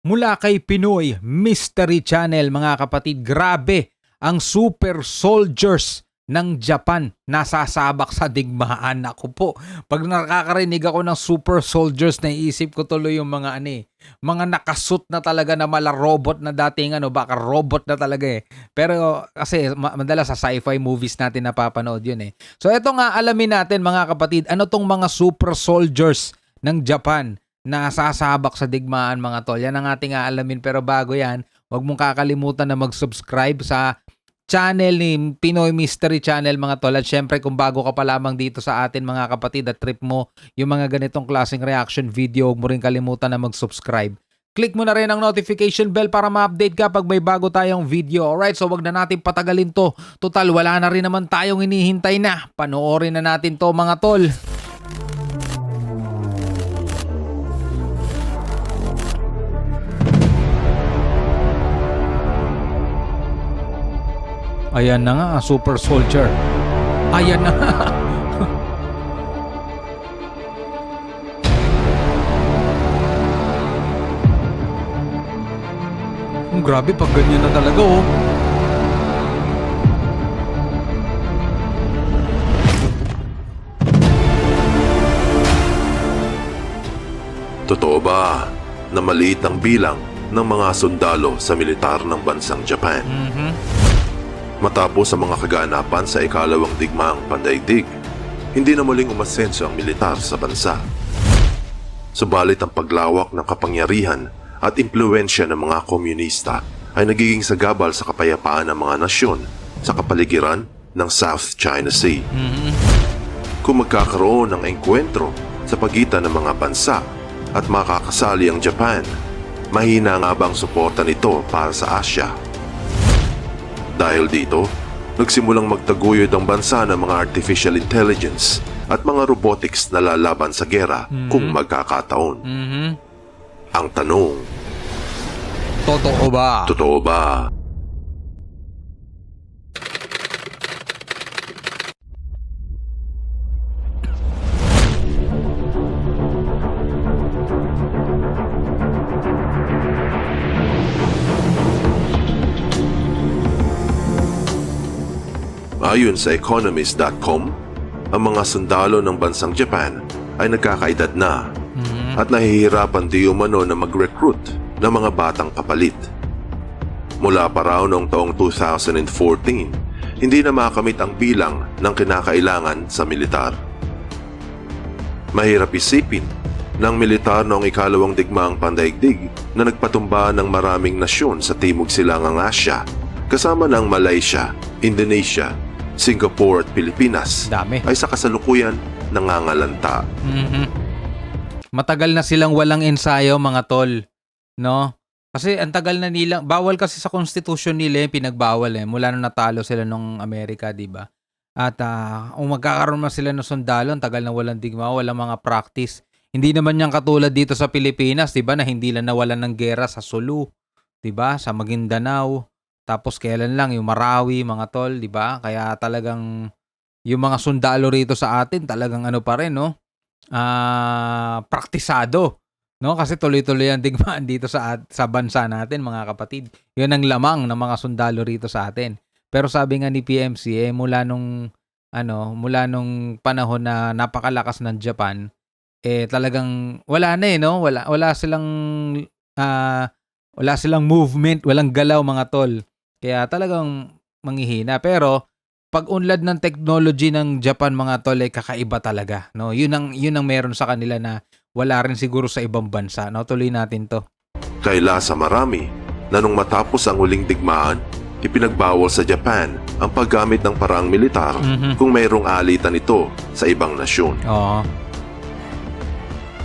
Mula kay Pinoy Mystery Channel, mga kapatid, grabe ang super soldiers ng Japan nasasabak sa digmaan. Ako po, pag nakakarinig ako ng super soldiers, naiisip ko tuloy yung mga mga nakasuit na talaga na mala robot na dating baka robot na talaga eh. Pero kasi madalas sa sci-fi movies natin napapanood yun eh. So eto nga, alamin natin mga kapatid, ano tong mga super soldiers ng Japan na sasabak sa digmaan, mga tol. Yan ang ating aalamin, pero bago yan, huwag mong kakalimutan na mag-subscribe sa channel ni Pinoy Mystery Channel, mga tol. At syempre, kung bago ka pa lamang dito sa atin, mga kapatid, at trip mo yung mga ganitong klaseng reaction video, huwag mo rin kalimutan na mag-subscribe. Click mo na rin ang notification bell para ma-update ka pag may bago tayong video. Alright, so wag na natin patagalin to. Total, wala na rin naman tayong hinihintay na. Panoorin na natin to, mga tol. Ayan na nga, super soldier. Ayan na nga. Grabe, pag ganyan na talaga oh. Totoo ba na maliit ang bilang ng mga sundalo sa militar ng bansang Japan? Matapos ang mga kaganapan sa ikalawang digmaang pandaigdig, hindi na muling umasenso ang militar sa bansa. Subalit ang paglawak ng kapangyarihan at impluwensya ng mga komunista ay nagiging sagabal sa kapayapaan ng mga nasyon sa kapaligiran ng South China Sea. Kung magkakaroon ng engkwentro sa pagitan ng mga bansa at makakasali ang Japan, mahina nga ba ang suporta nito para sa Asya? Dahil dito, nagsimulang magtaguyod ang bansa ng mga artificial intelligence at mga robotics na lalaban sa gera kung magkakataon. Ang tanong, Totoo ba? totoo ba? Ayon sa Economist.com, ang mga sundalo ng bansang Japan ay nagkakaedad na at nahihirapan di umano na mag-recruit ng mga batang kapalit. Mula pa raw noong taong 2014, hindi na makamit ang bilang ng kinakailangan sa militar. Mahirap isipin ng militar noong ikalawang digmaang pandaigdig na nagpatumba ng maraming nasyon sa Timog Silangang Asya, kasama ng Malaysia, Indonesia, Singapore at Pilipinas, Dami. ay sa kasalukuyan nangangalanta. Matagal na silang walang ensayo, mga tol, no? Kasi ang tagal na nila, bawal kasi sa constitution nila, pinagbawal mula nung natalo sila nung Amerika, di ba? At kung magkakaroon man sila ng sundalo, ang tagal na walang digma, walang mga practice. Hindi naman yan katulad dito sa Pilipinas, di ba, na hindi lang nawalan ng gera sa Sulu, di ba, sa Maguindanao. Tapos kailan lang yung Marawi, mga tol, di ba? Kaya talagang yung mga sundalo rito sa atin, talagang pa rin, no? Praktisado, no? Kasi tuloy-tuloy ang digmaan dito sa bansa natin, mga kapatid. Yun ang lamang ng mga sundalo rito sa atin. Pero sabi nga ni PMC, mula nung panahon na napakalakas ng Japan, talagang wala na no? Wala silang movement, walang galaw, mga tol. Kaya talagang manghihina. Pero pag unlad ng technology ng Japan, mga tol, ay kakaiba talaga, no? Yun ang meron sa kanila na wala rin siguro sa ibang bansa, no? Tuloy natin to. Kaila sa marami na nung matapos ang huling digmaan, ipinagbawal sa Japan ang paggamit ng paraang militar kung mayroong alitan ito sa ibang nasyon. Oo.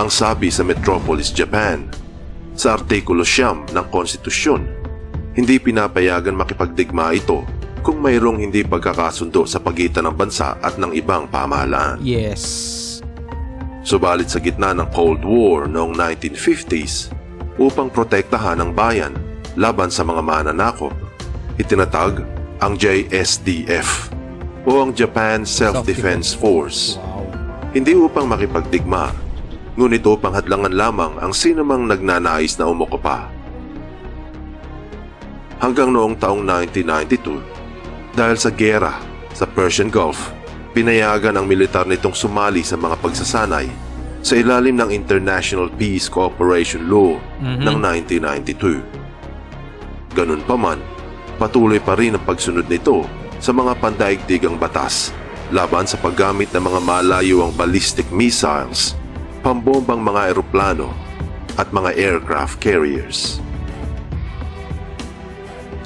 Ang sabi sa Metropolis, Japan, sa Artikulo 9 ng Konstitusyon, hindi pinapayagan makipagdigma ito kung mayroong hindi pagkakasundo sa pagitan ng bansa at ng ibang pamahalaan. Yes. Subalit sa gitna ng Cold War noong 1950s, upang protektahan ang bayan laban sa mga mananakop, itinatag ang JSDF o ang Japan Self-Defense Force. Wow. Hindi upang makipagdigma, ngunit upang hadlangan lamang ang sinumang nagnanais na umukupa hanggang noong taong 1992 dahil sa giyera sa Persian Gulf, pinayagan ang militar nitong sumali sa mga pagsasanay sa ilalim ng International Peace Cooperation Law ng 1992. Ganun pa man, patuloy pa rin ang pagsunod nito sa mga pandaigdigang batas laban sa paggamit ng mga malayuang ballistic missiles, pambombang mga eroplano at mga aircraft carriers.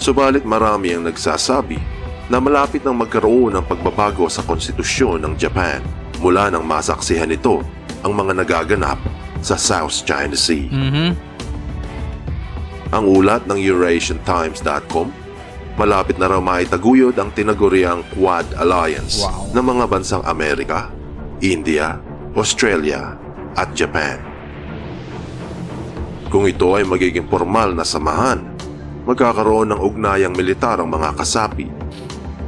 Subalit marami ang nagsasabi na malapit nang magkaroon ng pagbabago sa konstitusyon ng Japan mula nang masaksihan nito ang mga nagaganap sa South China Sea. Ang ulat ng EurasianTimes.com, malapit na raw maitaguyod ang tinaguriang Quad Alliance ng mga bansang Amerika, India, Australia at Japan. Kung ito ay magiging formal na samahan, magkakaroon ng ugnayang militar ang mga kasapi,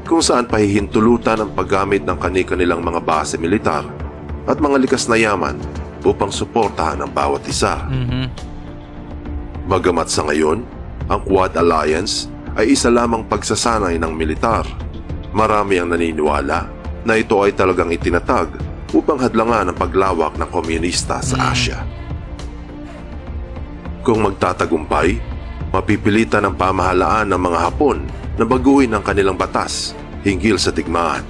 kung saan pahihintulutan ang paggamit ng kani-kanilang mga base militar at mga likas na yaman upang suportahan ang bawat isa. Bagamat sa ngayon, ang Quad Alliance ay isa lamang pagsasanay ng militar, marami ang naniniwala na ito ay talagang itinatag upang hadlangan ang paglawak ng komunista sa Asya. Kung magtatagumpay, mapipilitan ang pamahalaan ng mga Hapon na baguhin ang kanilang batas hinggil sa digmaan.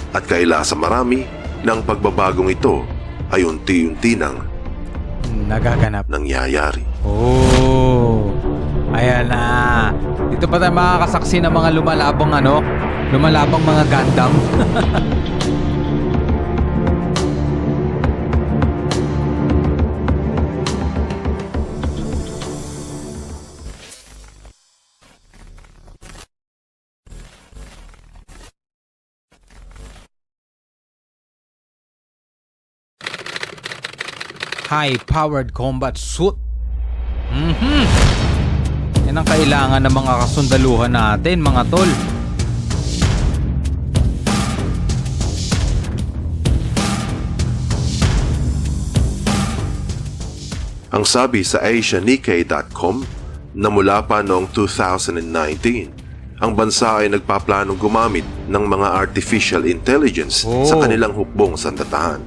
At kaila sa marami ng pagbabagong ito ay unti-unti nang nagaganap. Nangyayari. Oh, ayan na. Dito pa tayo makakasaksi ng mga lumalabang mga Gundam. High-powered combat suit. Yan ang kailangan ng mga kasundaluhan natin, mga tol. Ang sabi sa AsiaNikkei.com na mula pa noong 2019, ang bansa ay nagpaplanong gumamit ng mga artificial intelligence sa kanilang hukbong sandatahan.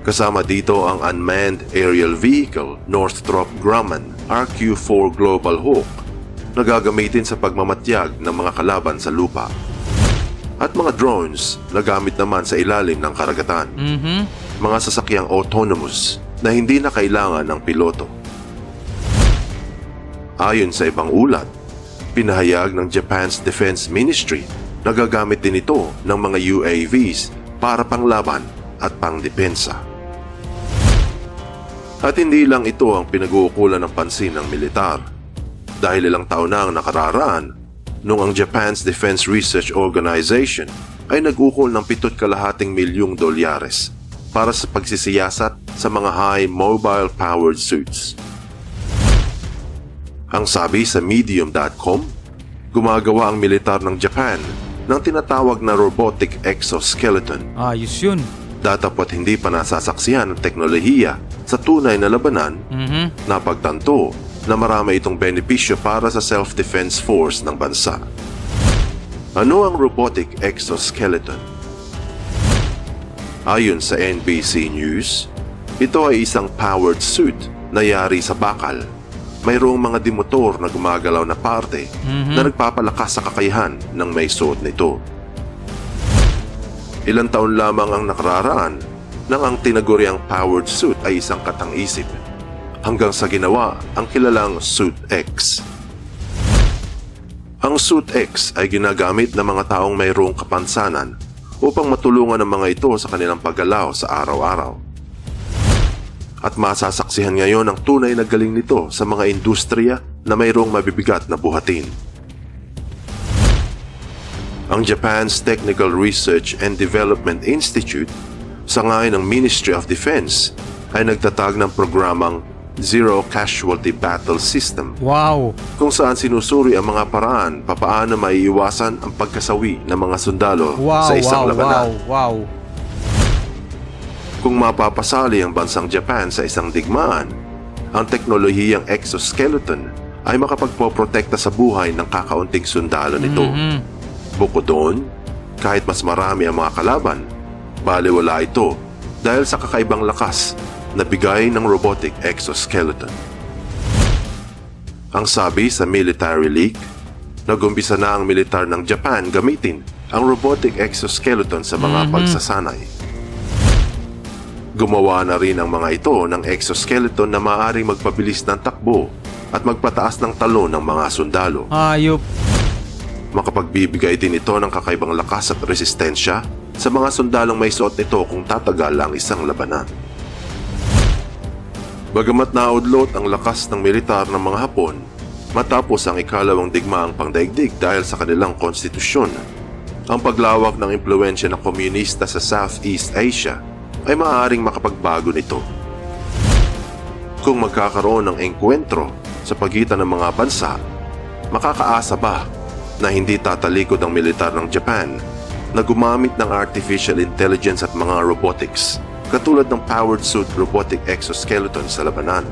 Kasama dito ang Unmanned Aerial Vehicle Northrop Grumman RQ-4 Global Hawk na gagamitin sa pagmamatyag ng mga kalaban sa lupa. At mga drones na gamit naman sa ilalim ng karagatan. Mga sasakyang autonomous na hindi na kailangan ng piloto. Ayon sa ibang ulat, pinahayag ng Japan's Defense Ministry na gagamit din ito ng mga UAVs para panglaban at pangdepensa. At hindi lang ito ang pinag-uukulan ng pansin ng militar. Dahil ilang taon na ang nakararaan nung ang Japan's Defense Research Organization ay nag-ukol ng $7.5 milyong para sa pagsisiyasat sa mga high mobile-powered suits. Ang sabi sa Medium.com, gumagawa ang militar ng Japan ng tinatawag na robotic exoskeleton. Ayos yun. Datapot hindi pa nasasaksihan ng teknolohiya sa tunay na labanan, napagtanto na marami itong benepisyo para sa self-defense force ng bansa. Ano ang robotic exoskeleton? Ayon sa NBC News, ito ay isang powered suit na yari sa bakal. Mayroong mga dimotor na gumagalaw na parte na nagpapalakas sa kakayahan ng may suot nito. Ilang taon lamang ang nakararaan nang ang tinaguriang powered suit ay isang katang-isip hanggang sa ginawa ang kilalang Suit X. Ang Suit X ay ginagamit ng mga taong mayroong kapansanan upang matulungan ang mga ito sa kanilang paggalaw sa araw-araw. At masasaksihan ngayon ang tunay na galing nito sa mga industriya na mayroong mabibigat na buhatin. Ang Japan's Technical Research and Development Institute, sangayon ng Ministry of Defense, ay nagtatag ng programang Zero Casualty Battle System. Wow! Kung saan sinusuri ang mga paraan papaano maiiwasan ang pagkasawi ng mga sundalo sa isang labanan. Wow! Kung mapapasali ang bansang Japan sa isang digmaan, ang teknolohiyang exoskeleton ay makapagpoprotekta sa buhay ng kakaunting sundalo nito. Bukod doon, kahit mas marami ang mga kalaban, baliwala ito dahil sa kakaibang lakas na bigay ng robotic exoskeleton. Ang sabi sa military leak, nag-umpisa na ang militar ng Japan gamitin ang robotic exoskeleton sa mga pagsasanay. Gumawa na rin ang mga ito ng exoskeleton na maaaring magpabilis ng takbo at magpataas ng talon ng mga sundalo. Hayop. Makapagbibigay din ito ng kakaibang lakas at resistensya sa mga sundalong may suot nito kung tatagal ang isang labanan. Bagamat naudlot ang lakas ng militar ng mga Hapon matapos ang ikalawang digmaang pangdaigdig dahil sa kanilang konstitusyon, ang paglawak ng impluwensya ng komunista sa Southeast Asia ay maaaring makapagbago nito. Kung magkakaroon ng engkwentro sa pagitan ng mga bansa, makakaasa ba na hindi tatalikod ang militar ng Japan na gumamit ng artificial intelligence at mga robotics katulad ng powered suit robotic exoskeleton sa labanan?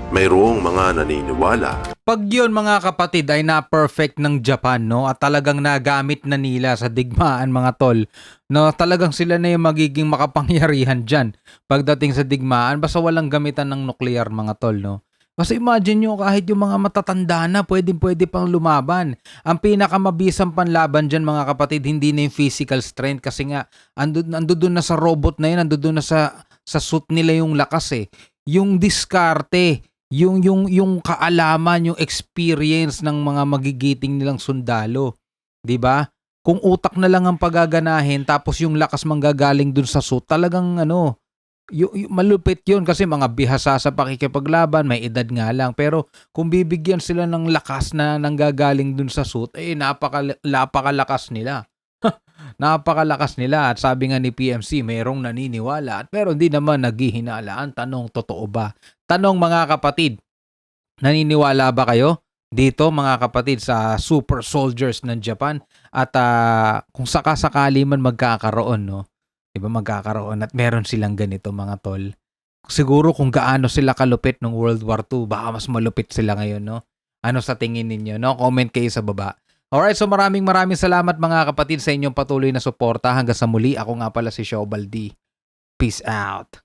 Mayroong mga naniniwala Pag yun mga kapatid ay na-perfect ng Japan, no? At talagang nagamit na nila sa digmaan mga tol, no? Talagang sila na yung magiging makapangyarihan dyan pagdating sa digmaan basta walang gamitan ng nuclear mga tol, no? Kasi imagine nyo kahit yung mga matatanda na pwede pang lumaban. Ang pinakamabisang panlaban dyan mga kapatid hindi na yung physical strength kasi nga andun na sa robot na yun, andun na sa suit nila yung lakas eh. Yung diskarte, yung kaalaman, yung experience ng mga magigiting nilang sundalo. 'Di ba? Kung utak na lang ang pagaganahin tapos yung lakas manggagaling dun sa suit, talagang malupit yun kasi mga bihasa sa pakikipaglaban, may edad nga lang. Pero kung bibigyan sila ng lakas na nanggagaling dun sa suit, napakalakas nila. Napakalakas nila at sabi nga ni PMC, mayroong naniniwala at meron din naman naghihinalaan. Tanong, totoo ba? Tanong mga kapatid, naniniwala ba kayo dito mga kapatid sa super soldiers ng Japan? At kung sakasakali man magkakaroon, no? Diba magkakaroon at meron silang ganito mga tol. Siguro kung gaano sila kalupit ng World War II, baka mas malupit sila ngayon, no? Ano sa tingin ninyo, no? Comment kayo sa baba. Alright, so maraming salamat mga kapatid sa inyong patuloy na suporta. Hanggang sa muli, ako nga pala si Shobaldi. Peace out.